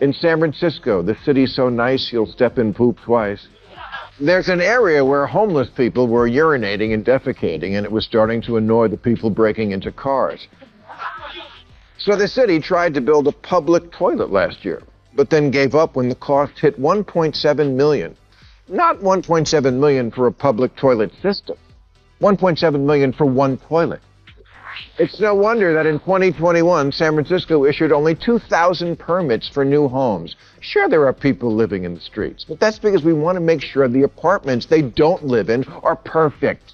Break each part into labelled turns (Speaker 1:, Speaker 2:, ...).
Speaker 1: In San Francisco, the city's so nice you'll step in poop twice. There's an area where homeless people were urinating and defecating, and it was starting to annoy the people breaking into cars. So the city tried to build a public toilet last year, but then gave up when the cost hit $1.7 million. Not $1.7 million for a public toilet system. $1.7 million for one toilet. It's no wonder that in 2021, San Francisco issued only 2,000 permits for new homes. Sure, there are people living in the streets, but that's because we want to make sure the apartments they don't live in are perfect.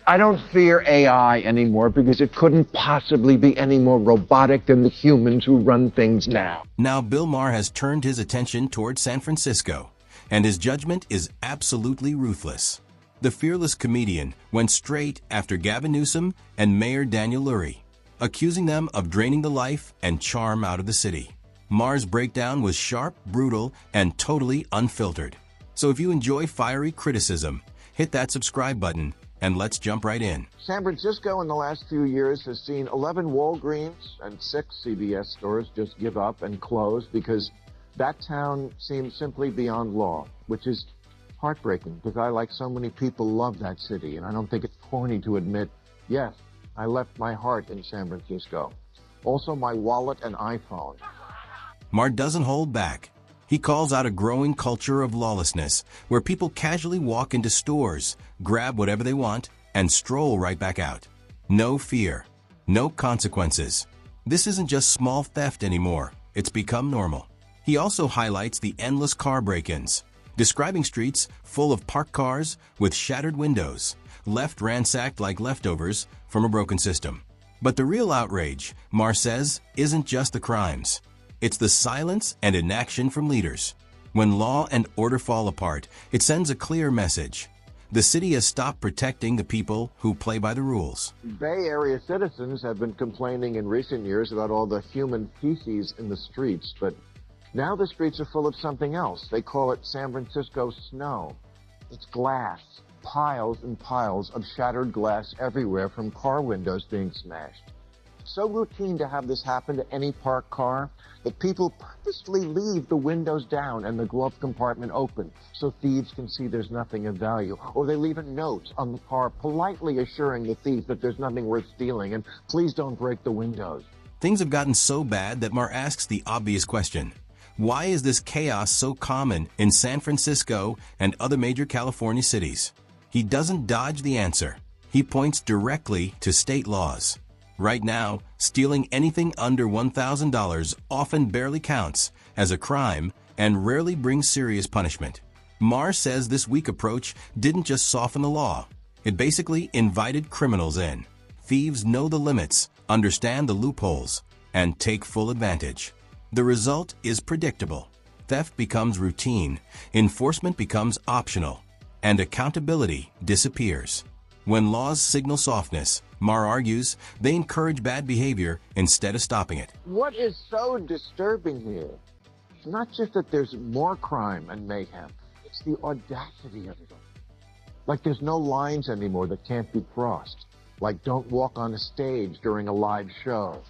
Speaker 1: I don't fear AI anymore because it couldn't possibly be any more robotic than the humans who run things now.
Speaker 2: Now Bill Maher has turned his attention toward San Francisco, and his judgment is absolutely ruthless. The fearless comedian went straight after Gavin Newsom and Mayor Daniel Lurie, accusing them of draining the life and charm out of the city. Maher's breakdown was sharp, brutal, and totally unfiltered. So if you enjoy fiery criticism, hit that subscribe button and let's jump right in.
Speaker 1: San Francisco in the last few years has seen 11 Walgreens and 6 CVS stores just give up and close because that town seems simply beyond law, which is heartbreaking because I, like so many people, love that city, and I don't think it's corny to admit, yes, I left my heart in San Francisco. Also my wallet and iPhone.
Speaker 2: Maher doesn't hold back. He calls out a growing culture of lawlessness where people casually walk into stores, grab whatever they want, and stroll right back out. No fear, no consequences. This isn't just small theft anymore. It's become normal. He also highlights the endless car break-ins, describing streets full of parked cars with shattered windows, left ransacked like leftovers from a broken system. But the real outrage, Maher says, isn't just the crimes. It's the silence and inaction from leaders. When law and order fall apart, it sends a clear message. The city has stopped protecting the people who play by the rules.
Speaker 1: Bay Area citizens have been complaining in recent years about all the human feces in the streets, but now the streets are full of something else. They call it San Francisco snow. It's glass, piles and piles of shattered glass everywhere from car windows being smashed. It's so routine to have this happen to any parked car that people purposely leave the windows down and the glove compartment open so thieves can see there's nothing of value. Or they leave a note on the car politely assuring the thief that there's nothing worth stealing and please don't break the windows.
Speaker 2: Things have gotten so bad that Maher asks the obvious question. Why is this chaos so common in San Francisco and other major California cities? He doesn't dodge the answer. He points directly to state laws. Right now, stealing anything under $1,000 often barely counts as a crime and rarely brings serious punishment. Maher says this weak approach didn't just soften the law. It basically invited criminals in. Thieves know the limits, understand the loopholes, and take full advantage. The result is predictable. Theft becomes routine, enforcement becomes optional, and accountability disappears. When laws signal softness, Maher argues, they encourage bad behavior instead of stopping it.
Speaker 1: What is so disturbing here? It's not just that there's more crime and mayhem. It's the audacity of it all. Like there's no lines anymore that can't be crossed. Like don't walk on a stage during a live show.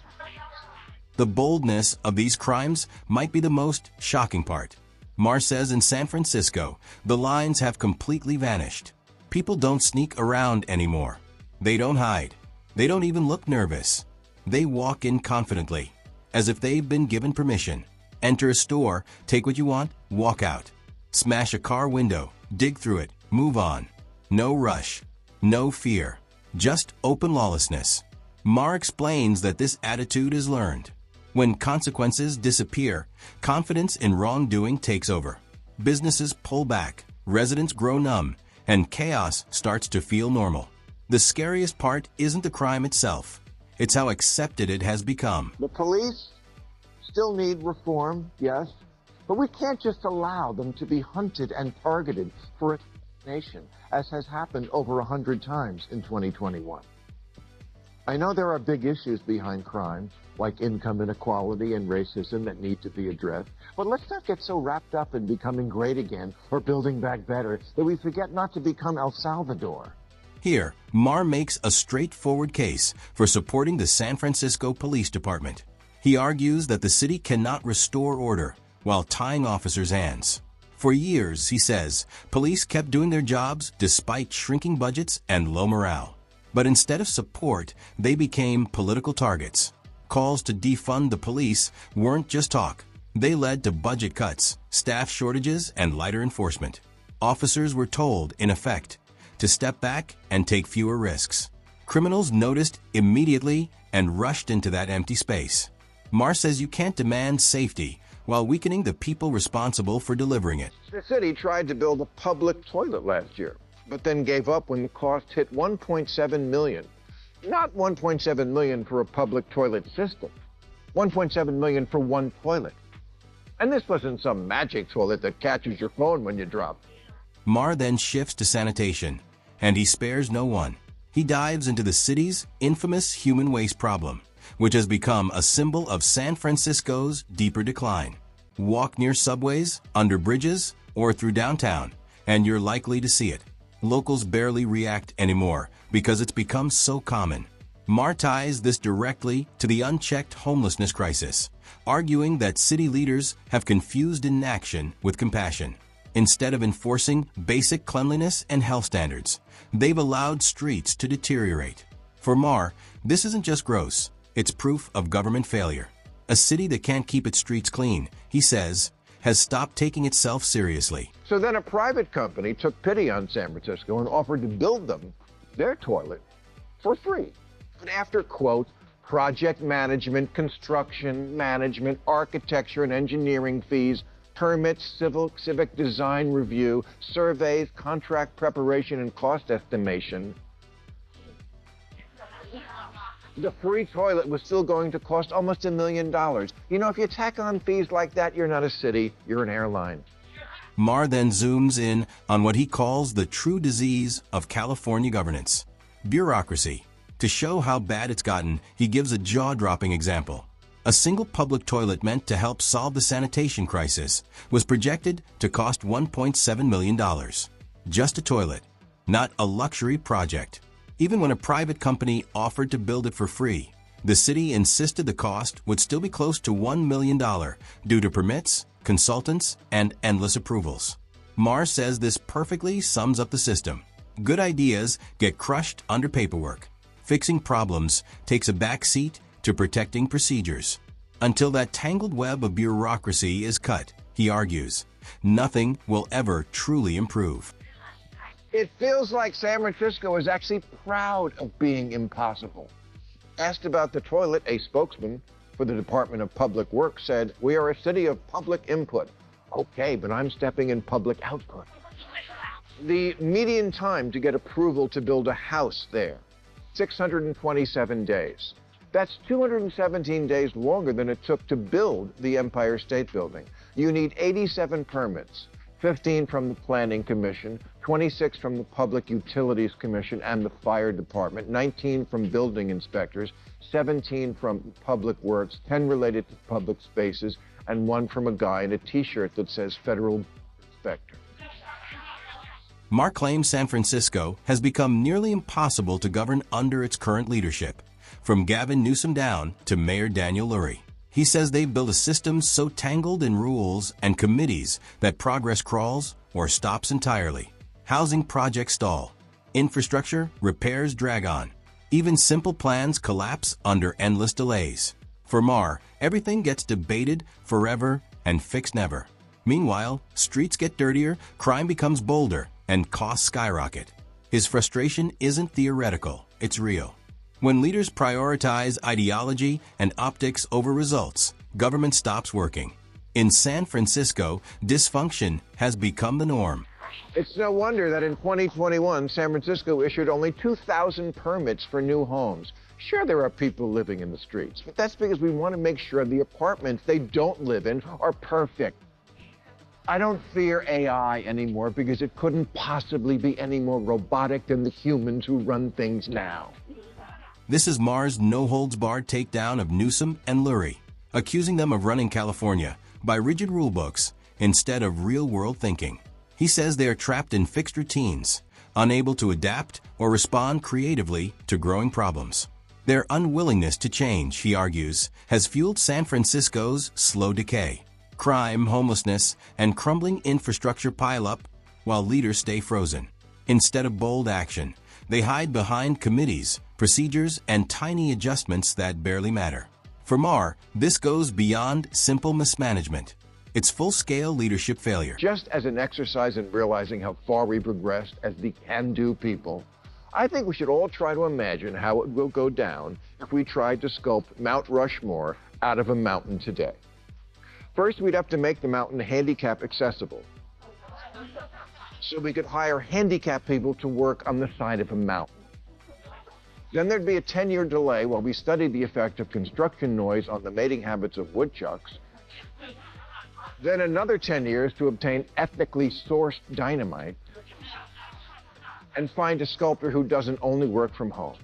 Speaker 2: The boldness of these crimes might be the most shocking part. Maher says in San Francisco, the lines have completely vanished. People don't sneak around anymore. They don't hide. They don't even look nervous. They walk in confidently, as if they've been given permission. Enter a store, take what you want, walk out. Smash a car window, dig through it, move on. No rush, no fear, just open lawlessness. Maher explains that this attitude is learned. When consequences disappear, confidence in wrongdoing takes over. Businesses pull back, residents grow numb, and chaos starts to feel normal. The scariest part isn't the crime itself. It's how accepted it has become.
Speaker 1: The police still need reform, yes, but we can't just allow them to be hunted and targeted for assassination, as has happened over 100 times in 2021. I know there are big issues behind crime, like income inequality and racism that need to be addressed, but let's not get so wrapped up in becoming great again or building back better that we forget not to become El Salvador.
Speaker 2: Here, Maher makes a straightforward case for supporting the San Francisco Police Department. He argues that the city cannot restore order while tying officers' hands. For years, he says, police kept doing their jobs despite shrinking budgets and low morale. But instead of support, they became political targets. Calls to defund the police weren't just talk. They led to budget cuts, staff shortages, and lighter enforcement. Officers were told, in effect, to step back and take fewer risks. Criminals noticed immediately and rushed into that empty space. Maher says you can't demand safety while weakening the people responsible for delivering it.
Speaker 1: The city tried to build a public toilet last year, but then gave up when the cost hit $1.7 million. Not $1.7 million for a public toilet system, $1.7 million for one toilet. And this wasn't some magic toilet that catches your phone when you drop.
Speaker 2: Maher then shifts to sanitation, and he spares no one. He dives into the city's infamous human waste problem, which has become a symbol of San Francisco's deeper decline. Walk near subways, under bridges, or through downtown, and you're likely to see it. Locals barely react anymore because it's become so common. Maher ties this directly to the unchecked homelessness crisis, arguing that city leaders have confused inaction with compassion. Instead of enforcing basic cleanliness and health standards, they've allowed streets to deteriorate. For Maher, this isn't just gross. It's proof of government failure. A city that can't keep its streets clean, he says, has stopped taking itself seriously.
Speaker 1: So then a private company took pity on San Francisco and offered to build them their toilet for free. But after, quote, project management, construction management, architecture and engineering fees, permits, civic design review, surveys, contract preparation, and cost estimation, the free toilet was still going to cost almost $1 million. You know, if you tack on fees like that, you're not a city, you're an airline.
Speaker 2: Maher then zooms in on what he calls the true disease of California governance: bureaucracy. To show how bad it's gotten, he gives a jaw-dropping example. A single public toilet meant to help solve the sanitation crisis was projected to cost $1.7 million. Just a toilet, not a luxury project. Even when a private company offered to build it for free, the city insisted the cost would still be close to $1 million due to permits, consultants, and endless approvals. Maher says this perfectly sums up the system. Good ideas get crushed under paperwork. Fixing problems takes a back seat to protecting procedures. Until that tangled web of bureaucracy is cut, he argues, nothing will ever truly improve.
Speaker 1: It feels like San Francisco is actually proud of being impossible. Asked about the toilet, a spokesman for the Department of Public Works said, "We are a city of public input." Okay, but I'm stepping in public output. The median time to get approval to build a house there, 627 days. That's 217 days longer than it took to build the Empire State Building. You need 87 permits, 15 from the Planning Commission, 26 from the Public Utilities Commission and the Fire Department, 19 from building inspectors, 17 from Public Works, 10 related to public spaces, and 1 from a guy in a t-shirt that says Federal Inspector.
Speaker 2: Maher claims San Francisco has become nearly impossible to govern under its current leadership, from Gavin Newsom down to Mayor Daniel Lurie. He says they've built a system so tangled in rules and committees that progress crawls or stops entirely. Housing projects stall. Infrastructure repairs drag on. Even simple plans collapse under endless delays. For Maher, everything gets debated forever and fixed never. Meanwhile, streets get dirtier, crime becomes bolder, and costs skyrocket. His frustration isn't theoretical, it's real. When leaders prioritize ideology and optics over results, government stops working. In San Francisco, dysfunction has become the norm.
Speaker 1: It's no wonder that in 2021, San Francisco issued only 2,000 permits for new homes. Sure, there are people living in the streets, but that's because we want to make sure the apartments they don't live in are perfect. I don't fear AI anymore because it couldn't possibly be any more robotic than the humans who run things now.
Speaker 2: This is Maher's no-holds-barred takedown of Newsom and Lurie, accusing them of running California by rigid rulebooks instead of real-world thinking. He says they are trapped in fixed routines, unable to adapt or respond creatively to growing problems. Their unwillingness to change, he argues, has fueled San Francisco's slow decay. Crime, homelessness, and crumbling infrastructure pile up while leaders stay frozen. Instead of bold action, they hide behind committees, procedures, and tiny adjustments that barely matter. For Maher, this goes beyond simple mismanagement. It's full-scale leadership failure.
Speaker 1: Just as an exercise in realizing how far we've progressed as the can-do people, I think we should all try to imagine how it will go down if we tried to sculpt Mount Rushmore out of a mountain today. First, we'd have to make the mountain handicap accessible, so we could hire handicapped people to work on the side of a mountain. Then there'd be a 10-year delay while we studied the effect of construction noise on the mating habits of woodchucks. Then another 10 years to obtain ethically sourced dynamite and find a sculptor who doesn't only work from home.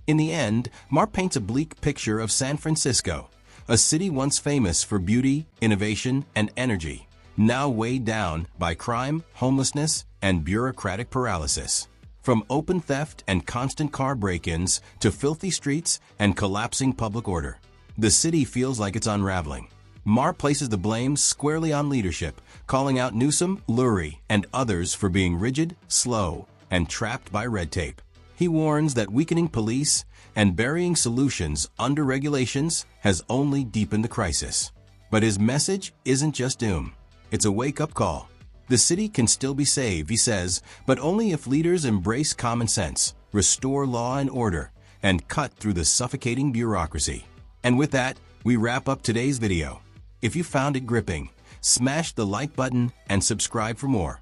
Speaker 2: In the end, Maher paints a bleak picture of San Francisco, a city once famous for beauty, innovation, and energy, now weighed down by crime, homelessness, and bureaucratic paralysis. From open theft and constant car break-ins to filthy streets and collapsing public order, the city feels like it's unraveling. Maher places the blame squarely on leadership, calling out Newsom, Lurie, and others for being rigid, slow, and trapped by red tape. He warns that weakening police and burying solutions under regulations has only deepened the crisis. But his message isn't just doom. It's a wake-up call. The city can still be saved, he says, but only if leaders embrace common sense, restore law and order, and cut through the suffocating bureaucracy. And with that, we wrap up today's video. If you found it gripping, smash the like button and subscribe for more.